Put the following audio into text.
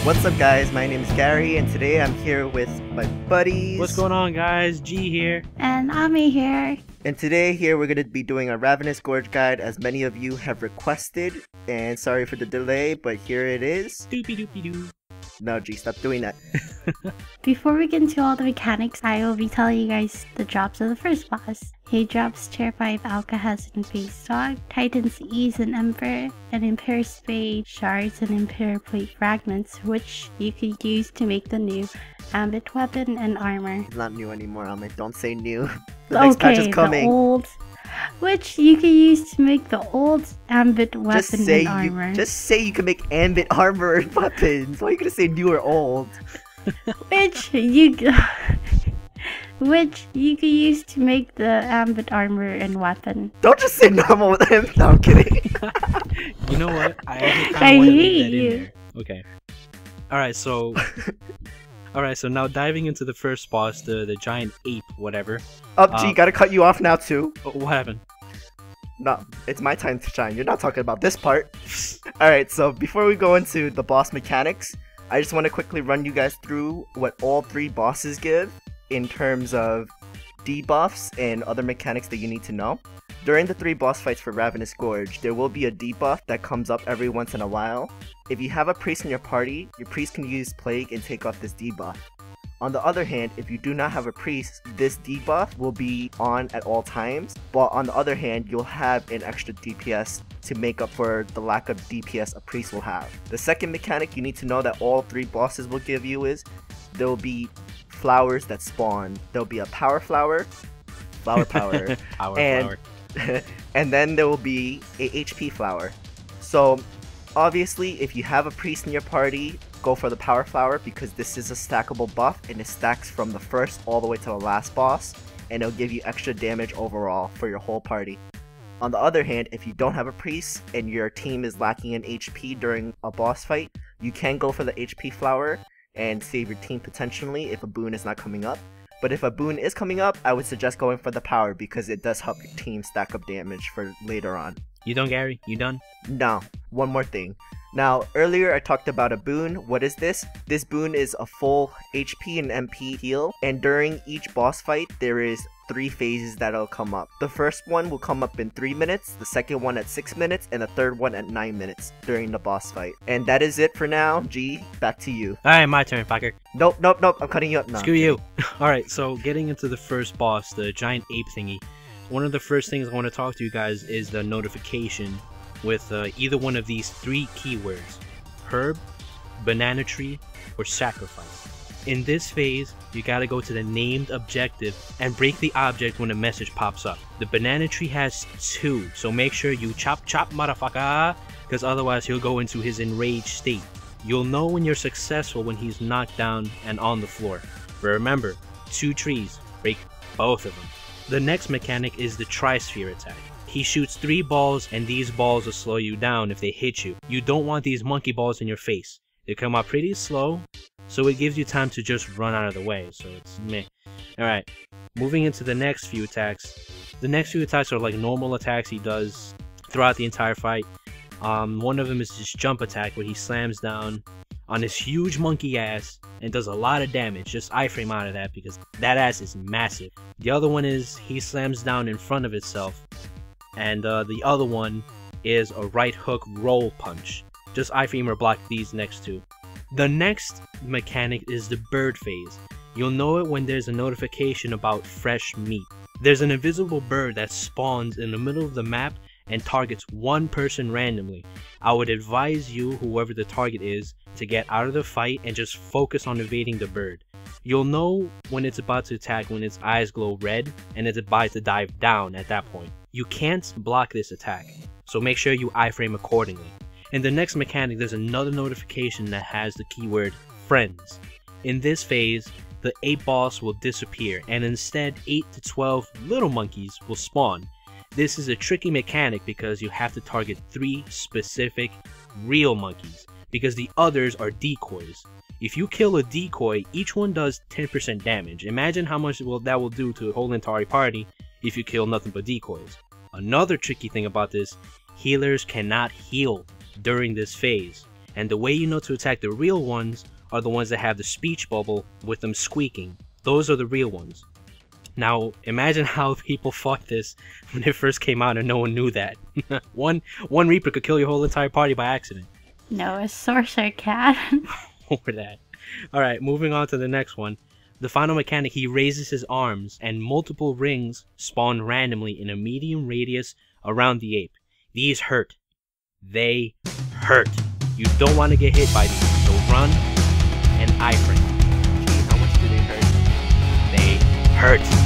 What's up guys, my name is Gary and today I'm here with my buddies. What's going on guys, G here. And Ami here. And today here we're going to be doing a Ravenous Gorge guide as many of you have requested. And sorry for the delay, but here it is. Doopy doopy doo. No G, stop doing that. Before we get into all the mechanics, I will be telling you guys the drops of the first boss. He drops Tier 5 Alcahest and Face Dog, Titan's Ease and Emperor, and Impair Spade, Shards, and Impair Plate Fragments, which you could use to make the new Ambit Weapon and Armor. It's not new anymore, Amit. Don't say new. The next patch is coming. The old, which you can use to make the old Ambit Weapon and Armor. Just say you can make Ambit Armor and weapons. Why are you gonna say new or old? Which you can use to make the Ambit Armor and Weapon. Don't just say normal with him. No, I'm kidding. You know what? I actually I want to leave hate that you. in there. Okay. Alright, so now diving into the first boss, the giant ape, whatever. Gee, gotta cut you off now too. What happened? No, it's my time to shine. You're not talking about this part. Alright, so before we go into the boss mechanics, I just want to quickly run you guys through what all three bosses give in terms of debuffs and other mechanics that you need to know. During the 3 boss fights for Ravenous Gorge, there will be a debuff that comes up every once in a while. If you have a priest in your party, your priest can use Plague and take off this debuff. On the other hand, if you do not have a priest, this debuff will be on at all times, but on the other hand, you'll have an extra DPS to make up for the lack of DPS a priest will have. The second mechanic you need to know that all 3 bosses will give you is there will be flowers that spawn. There'll be a power flower, flower power, Flower. and then there will be a HP flower. So obviously if you have a priest in your party, go for the power flower because this is a stackable buff and it stacks from the first all the way to the last boss, and it'll give you extra damage overall for your whole party. On the other hand, if you don't have a priest and your team is lacking in HP during a boss fight, you can go for the HP flower and save your team potentially if a boon is not coming up. But if a boon is coming up, I would suggest going for the power because it does help your team stack up damage for later on. You done, Gary? You done? No, one more thing. Now, earlier I talked about a boon. What is this? This boon is a full HP and MP heal, and during each boss fight, there is 3 phases that'll come up. The first one will come up in 3 minutes, the second one at 6 minutes, and the third one at 9 minutes during the boss fight. And that is it for now. G, back to you. Alright, my turn, fucker. Nope, I'm cutting you up now. Screw you. Alright, so getting into the first boss, the giant ape thingy. One of the first things I want to talk to you guys is the notification with either one of these 3 keywords: herb, banana tree, or sacrifice. In this phase, you gotta go to the named objective and break the object when a message pops up. The banana tree has 2, so make sure you chop motherfucker, because otherwise he'll go into his enraged state. You'll know when you're successful when he's knocked down and on the floor. But remember, 2 trees, break both of them. The next mechanic is the Tri-Sphere attack. He shoots 3 balls and these balls will slow you down if they hit you. You don't want these monkey balls in your face. They come out pretty slow, so it gives you time to just run out of the way, so it's meh. Alright, moving into the next few attacks. The next few attacks are like normal attacks he does throughout the entire fight. One of them is this jump attack where he slams down on his huge monkey ass and does a lot of damage. Just iframe out of that because that ass is massive. The other one is he slams down in front of itself, and the other one is a right hook roll punch. Just iframe or block these next 2. The next mechanic is the bird phase. You'll know it when there's a notification about fresh meat. There's an invisible bird that spawns in the middle of the map and targets one person randomly. I would advise you, whoever the target is, to get out of the fight and just focus on evading the bird. You'll know when it's about to attack when its eyes glow red and it's about to dive down at that point. You can't block this attack, so make sure you iframe accordingly. In the next mechanic, there's another notification that has the keyword friends. In this phase, the ape boss will disappear and instead 8 to 12 little monkeys will spawn. This is a tricky mechanic because you have to target 3 specific real monkeys because the others are decoys. If you kill a decoy, each one does 10% damage. Imagine how much that will do to a whole entire party if you kill nothing but decoys. Another tricky thing about this, healers cannot heal during this phase. And the way you know to attack the real ones are the ones that have the speech bubble with them squeaking. Those are the real ones. Now, imagine how people fought this when it first came out and no one knew that. One Reaper could kill your whole entire party by accident. No, a sorcerer can. Over that. Alright, moving on to the next one. The final mechanic, he raises his arms and multiple rings spawn randomly in a medium radius around the ape. These hurt. They hurt. You don't want to get hit by these, so run and iframe. Gee, how much do they hurt? They hurt.